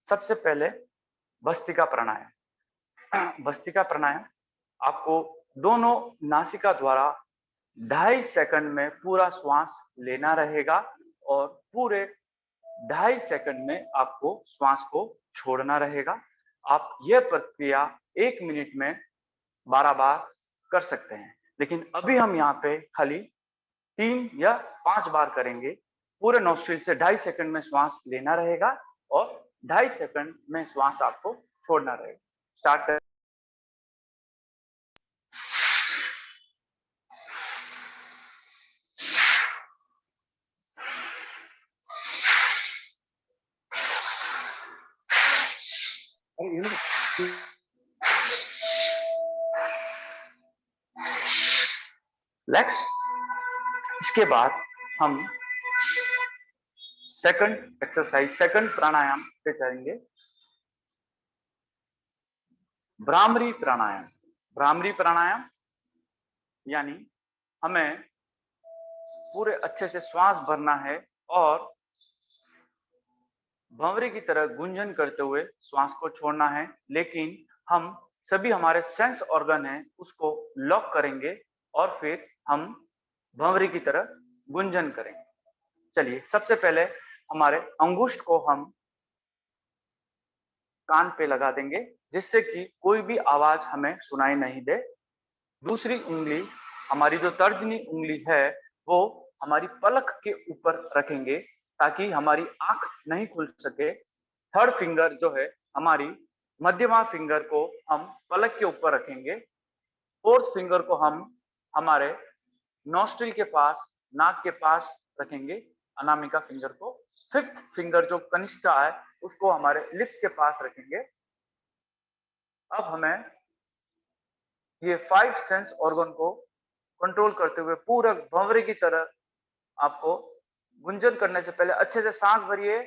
S1: सबसे पहले भस्त्रिका प्राणायाम। भस्त्रिका प्राणायाम आपको दोनों नासिका द्वारा 2.5 सेकंड में पूरा श्वास लेना रहेगा और पूरे 2.5 सेकंड में आपको श्वास को छोड़ना रहेगा। आप यह प्रक्रिया 1 मिनट में 12 बार कर सकते हैं, लेकिन अभी हम यहाँ पे खाली 3 या 5 बार करेंगे। पूरे नोस्ट्रिल से 2.5 सेकंड में श्वास लेना रहेगा और 2.5 सेकंड में श्वास आपको छोड़ना रहेगा। स्टार्ट करें। रिलैक्स। इसके बाद हम सेकंड एक्सरसाइज, सेकंड प्राणायाम पे चलेंगे। भ्रामरी प्राणायाम। भ्रामरी प्राणायाम यानी हमें पूरे अच्छे से श्वास भरना है और भंवरे की तरह गुंजन करते हुए श्वास को छोड़ना है, लेकिन हम सभी हमारे सेंस ऑर्गन हैं उसको लॉक करेंगे और फिर हम भंवरे की तरह गुंजन करेंगे। चलिए सबसे पहले हमारे अंगुष्ठ को हम कान पे लगा देंगे जिससे कि कोई भी आवाज हमें सुनाई नहीं दे। दूसरी उंगली, हमारी जो तर्जनी उंगली है, वो हमारी पलक के ऊपर रखेंगे ताकि हमारी आंख नहीं खुल सके। थर्ड फिंगर जो है हमारी मध्यमा फिंगर को हम पलक के ऊपर रखेंगे। फोर्थ फिंगर को हम हमारे नॉस्ट्रिल के पास, नाक के पास रखेंगे, अनामिका फिंगर को। फिफ्थ फिंगर जो कनिष्ठा है उसको हमारे लिप्स के पास रखेंगे। अब हमें ये 5 सेंस ऑर्गन को कंट्रोल करते हुए पूरा भंवरे की तरह आपको गुंजन करने से पहले अच्छे से सांस भरिए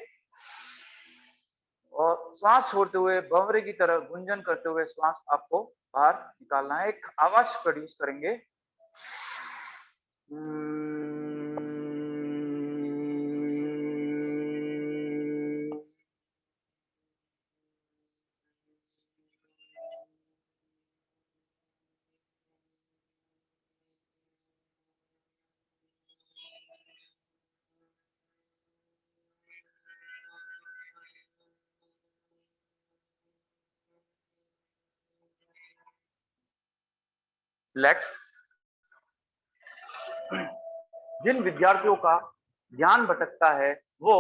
S1: और श्वास छोड़ते हुए भंवरे की तरह गुंजन करते हुए श्वास आपको बाहर निकालना है। एक आवाज प्रोड्यूस करेंगे। रिलैक्स। जिन विद्यार्थियों का ध्यान भटकता है वो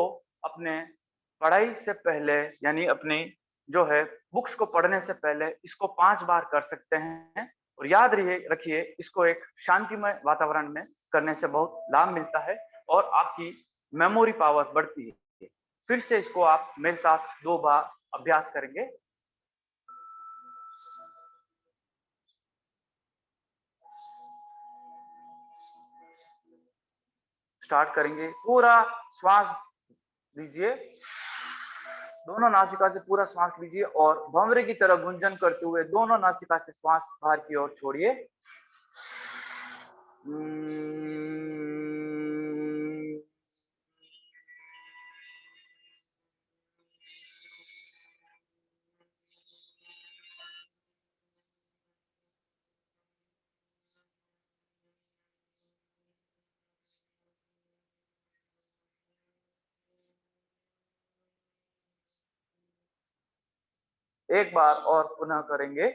S1: अपने पढ़ाई से पहले यानी अपनी जो है बुक्स को पढ़ने से पहले इसको 5 बार कर सकते हैं। और याद रखिए इसको एक शांतिमय वातावरण में करने से बहुत लाभ मिलता है और आपकी मेमोरी पावर बढ़ती है। फिर से इसको आप मेरे साथ 2 बार अभ्यास करेंगे। स्टार्ट करेंगे। पूरा श्वास लीजिए, दोनों नासिका से पूरा श्वास लीजिए और भंवरे की तरह गुंजन करते हुए दोनों नासिका से श्वास बाहर की ओर छोड़िए। एक बार और पुनः करेंगे।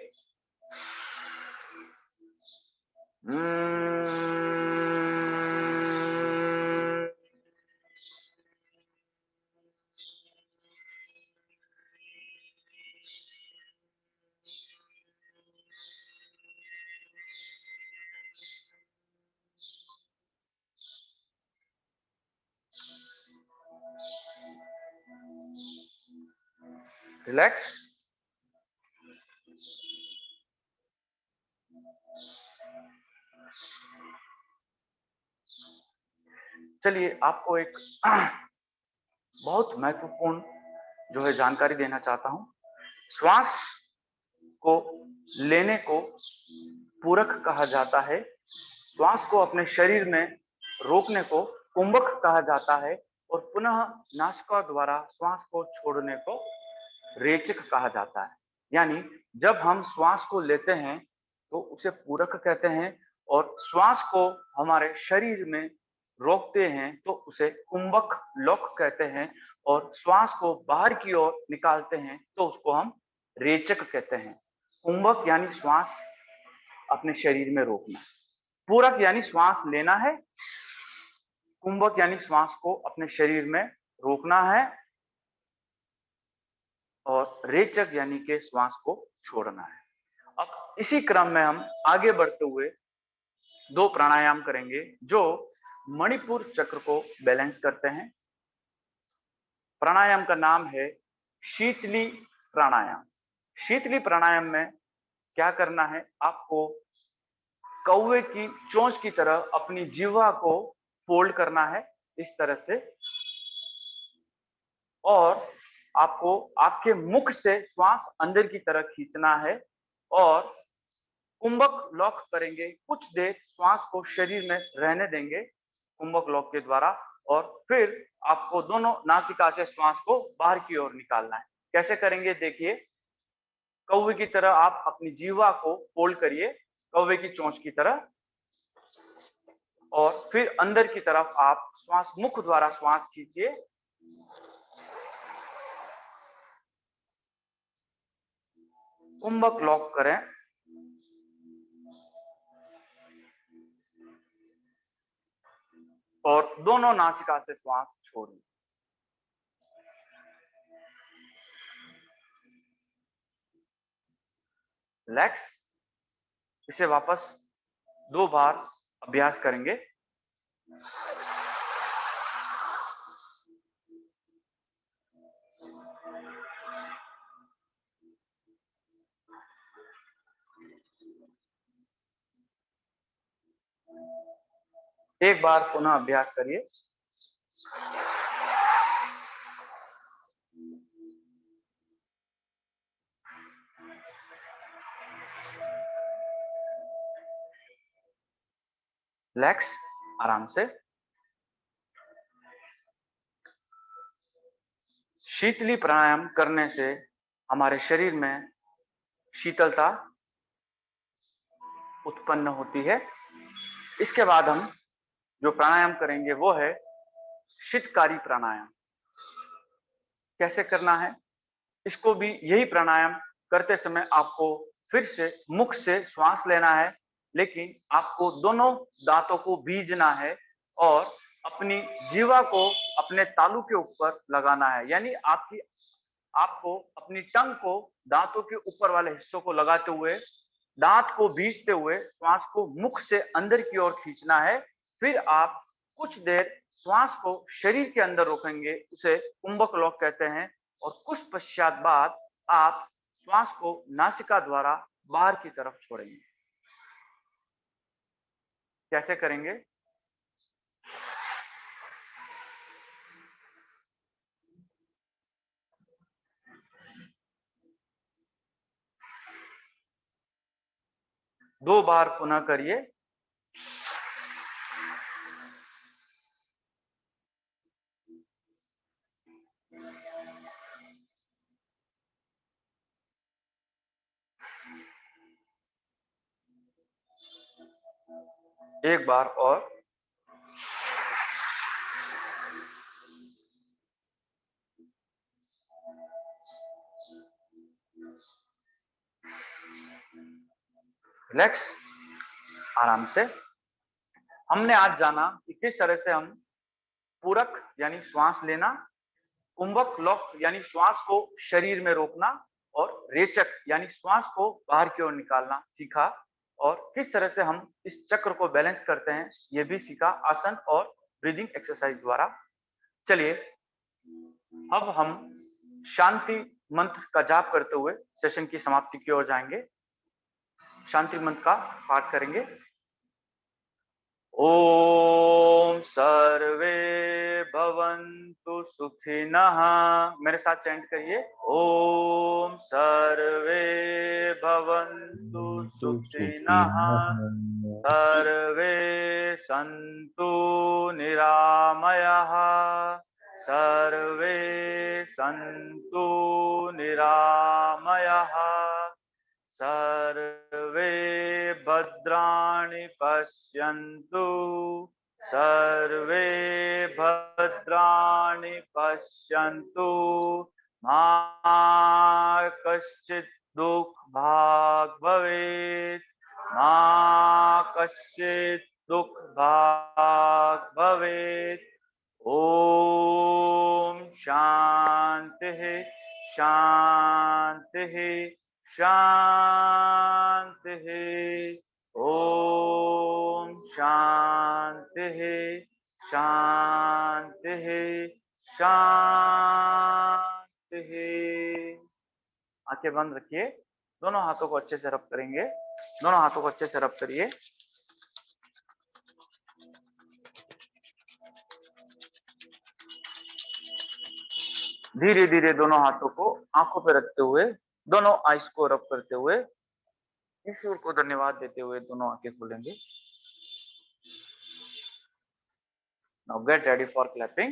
S1: रिलैक्स। चलिए आपको एक बहुत महत्वपूर्ण जो है जानकारी देना चाहता हूं। श्वास को लेने को पूरक कहा जाता है, श्वास को अपने शरीर में रोकने को कुंभक कहा जाता है और पुनः नासिका द्वारा श्वास को छोड़ने को रेचक कहा जाता है। यानी जब हम श्वास को लेते हैं तो उसे पूरक कहते हैं और श्वास को हमारे शरीर में रोकते हैं तो उसे कुंभक लॉक कहते हैं और श्वास को बाहर की ओर निकालते हैं तो उसको हम रेचक कहते हैं। कुंभक यानी श्वास अपने शरीर में रोकना, पूरक यानी श्वास लेना है, कुंभक यानी श्वास को अपने शरीर में रोकना है और रेचक यानी के श्वास को छोड़ना है। अब इसी क्रम में हम आगे बढ़ते हुए 2 प्राणायाम करेंगे जो मणिपुर चक्र को बैलेंस करते हैं। प्राणायाम का नाम है शीतली प्राणायाम। शीतली प्राणायाम में क्या करना है, आपको कौवे की चोंच की तरह अपनी जिह्वा को फोल्ड करना है इस तरह से और आपको आपके मुख से श्वास अंदर की तरफ खींचना है और कुंभक लॉक करेंगे। कुछ देर श्वास को शरीर में रहने देंगे कुंभक लॉक के द्वारा और फिर आपको दोनों नासिका से श्वास को बाहर की ओर निकालना है। कैसे करेंगे देखिए, कौवे की तरह आप अपनी जीवा को फोल्ड करिए, कौवे की चोंच की तरह, और फिर अंदर की तरफ आप श्वास मुख द्वारा श्वास खींचिए। कुंभक लॉक करें और दोनों नासिका से श्वास छोड़िए। रिलैक्स। इसे वापस 2 बार अभ्यास करेंगे। एक बार पुनः अभ्यास करिए। रिलैक्स, आराम से। शीतली प्राणायाम करने से हमारे शरीर में शीतलता उत्पन्न होती है। इसके बाद हम जो प्राणायाम करेंगे वो है शीतकारी प्राणायाम। कैसे करना है? इसको भी यही प्राणायाम करते समय आपको फिर से मुख से श्वास लेना है, लेकिन आपको दोनों दांतों को बीजना है और अपनी जीवा को अपने तालू के ऊपर लगाना है। यानी आपको अपनी टंग को दांतों के ऊपर वाले हिस्सों को लगाते हुए, दांत को बीजते हुए श्वास को मुख से अंदर की ओर खींचना है। फिर आप कुछ देर श्वास को शरीर के अंदर रोकेंगे, उसे कुंभक लॉक कहते हैं, और कुछ पश्चात बाद आप श्वास को नासिका द्वारा बाहर की तरफ छोड़ेंगे। कैसे करेंगे? दो बार पुनः करिए। एक बार और। रिलैक्स, आराम से। हमने आज जाना कि किस तरह से हम पूरक यानी श्वास लेना, कुंभक लॉक यानी श्वास को शरीर में रोकना, और रेचक यानी श्वास को बाहर की ओर निकालना सीखा, और किस तरह से हम इस चक्र को बैलेंस करते हैं ये भी सीखा आसन और ब्रीदिंग एक्सरसाइज द्वारा। चलिए अब हम शांति मंत्र का जाप करते हुए सेशन की समाप्ति की ओर जाएंगे। शांति मंत्र का पाठ करेंगे। ओम सर्वे भवन्तु सुखिनः। मेरे साथ चैंट करिए। ओम सर्वे भवन्तु सुखिनः, सर्वे सन्तु निरामयाः, सर्वे सन्तु निरामयाः, सर्वे भद्राणि पश्यन्तु, सर्वे भद्राणि पश्यन्तु, मा कश्चित् दुःख भाग् भवेत्, मा कश्चित् दुःख भाग् भवेत्। ओम शांतिः शांतिः शांतिः। ओम शांतिः शांतिः शांतिः। आंखें बंद रखिए। दोनों हाथों को अच्छे से रब करेंगे। दोनों हाथों को अच्छे से रब करिए। धीरे धीरे दोनों हाथों को आंखों पे रखते हुए, दोनों आइस को रब करते हुए, ईश्वर को धन्यवाद देते हुए दोनों आंखें खोलेंगे। Now get ready for clapping.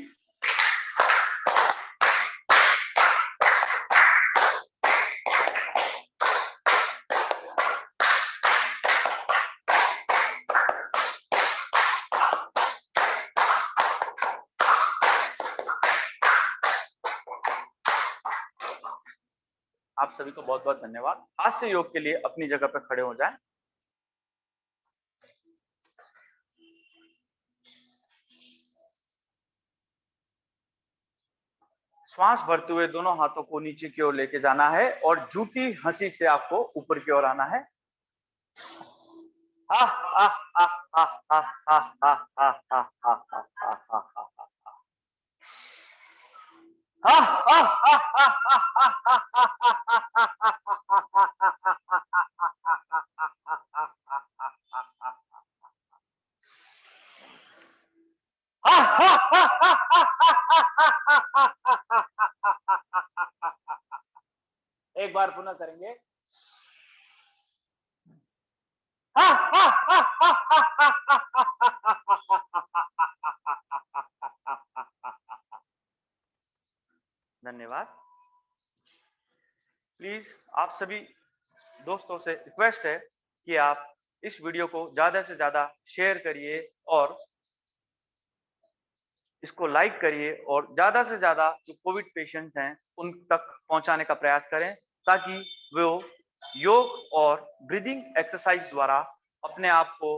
S1: आप सभी को बहुत बहुत धन्यवाद। हास्य योग के लिए अपनी जगह पर खड़े हो जाएं। श्वास भरते हुए दोनों हाथों को नीचे की ओर लेके जाना है और झूठी हंसी से आपको ऊपर की ओर आना है। हा हा हा हा हा हा हा हा हा हा हा हा हा। एक बार पुनः करेंगे। धन्यवाद। प्लीज आप सभी दोस्तों से रिक्वेस्ट है कि आप इस वीडियो को ज्यादा से ज्यादा शेयर करिए और इसको लाइक करिए और ज्यादा से ज्यादा जो कोविड पेशेंट्स हैं उन तक पहुंचाने का प्रयास करें ताकि वो योग और ब्रीदिंग एक्सरसाइज द्वारा अपने आप को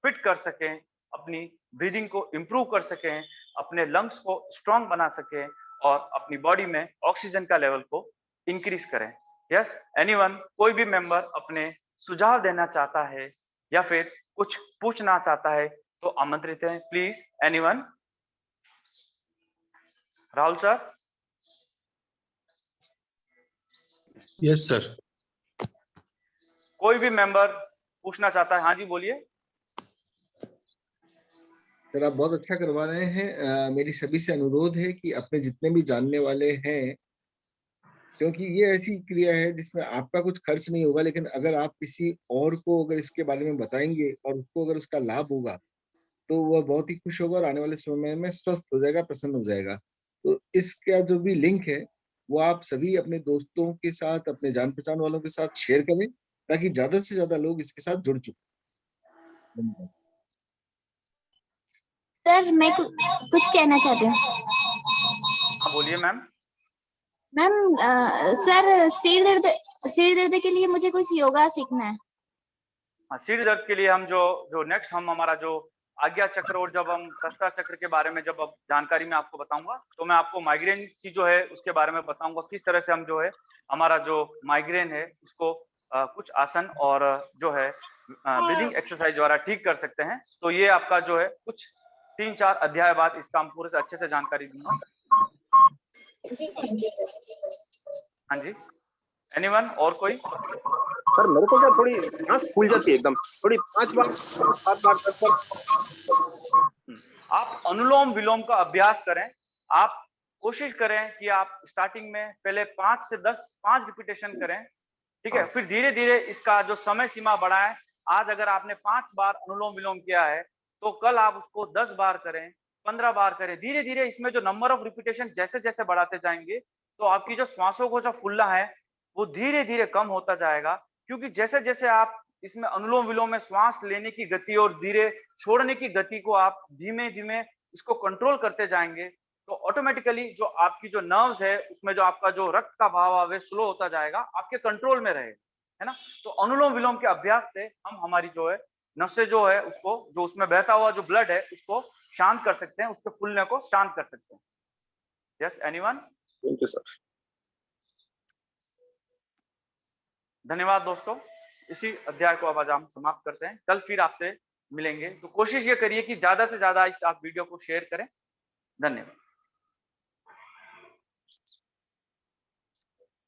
S1: फिट कर सकें, अपनी ब्रीदिंग को इम्प्रूव कर सकें, अपने लंग्स को स्ट्रांग बना सकें और अपनी बॉडी में ऑक्सीजन का लेवल को इंक्रीज करें। यस, एनीवन, कोई भी मेंबर अपने सुझाव देना चाहता है या फिर कुछ पूछना चाहता है तो आमंत्रित है। Please anyone. Rahul sir.
S2: Yes sir.
S1: कोई भी मेंबर पूछना चाहता है? हाँ जी बोलिए।
S2: सर आप बहुत अच्छा करवा रहे हैं। मेरी सभी से अनुरोध है कि अपने जितने भी जानने वाले हैं, क्योंकि ये ऐसी क्रिया है जिसमें आपका कुछ खर्च नहीं होगा, लेकिन अगर आप किसी और को अगर इसके बारे में बताएंगे और उसको अगर उसका लाभ होगा तो वह बहुत ही खुश होगा और आने वाले समय में स्वस्थ हो जाएगा, प्रसन्न हो जाएगा। तो इसका जो भी लिंक है वो आप सभी अपने दोस्तों के साथ, अपने जान पहचान वालों के साथ शेयर करें ताकि ज्यादा से ज्यादा लोग इसके साथ जुड़ चुके।
S3: सर मैं कुछ कहना चाहती हूँ।
S1: बोलिए मैम।
S3: मैम सर सिर दर्द के लिए मुझे कुछ योगा सीखना है।
S1: सिर दर्द के लिए हम जो नेक्स्ट हम हमारा जो आज्ञा चक्र और जब हम प्रस्था चक्र के बारे में जब अब जानकारी में आपको बताऊंगा तो मैं आपको माइग्रेन की जो है उसके बारे में बताऊंगा किस तरह से हम जो है हमारा जो माइग्रेन है उसको कुछ आसन और जो है ब्रीदिंग एक्सरसाइज द्वारा ठीक कर सकते हैं। तो ये आपका जो है कुछ 3-4 अध्याय बाद इसका हम पूरे से अच्छे से जानकारी दूंगा। हाँ जी, एनीवन और कोई?
S4: सर मेरे को क्या थोड़ी सांस फूल जाती है एकदम, थोड़ी 5 बार 7 बार 10 बार।
S1: आप अनुलोम विलोम का अभ्यास करें। आप कोशिश करें कि आप स्टार्टिंग में पहले 5 से 5 रिपीटेशन करें, ठीक है, फिर धीरे धीरे इसका जो समय सीमा बढ़ाएं। आज अगर आपने 5 बार अनुलोम विलोम किया है तो कल आप उसको 10 बार करें, 15 बार करें। धीरे धीरे इसमें जो नंबर ऑफ रिपीटेशन जैसे जैसे बढ़ाते जाएंगे तो आपकी जो श्वासों को जो फूलना है वो धीरे धीरे कम होता जाएगा, क्योंकि जैसे जैसे आप इसमें अनुलोम विलोम में श्वास लेने की गति और धीरे छोड़ने की गति को आप धीमे धीमे इसको कंट्रोल करते जाएंगे तो ऑटोमेटिकली जो आपकी जो नर्व्स है उसमें जो आपका जो रक्त का बहाव है स्लो होता जाएगा, आपके कंट्रोल में रहेगा, है ना। तो अनुलोम विलोम के अभ्यास से हम हमारी जो है नसें जो है उसको जो उसमें बहता हुआ जो ब्लड है उसको शांत कर सकते हैं, उसके फूलने को शांत कर सकते हैं। Yes anyone?
S4: Thank you sir.
S1: धन्यवाद दोस्तों। इसी अध्याय को अब आज हम समाप्त करते हैं। कल फिर आपसे मिलेंगे, तो कोशिश ये करिए कि ज्यादा से ज्यादा इस आप वीडियो को शेयर करें। धन्यवाद।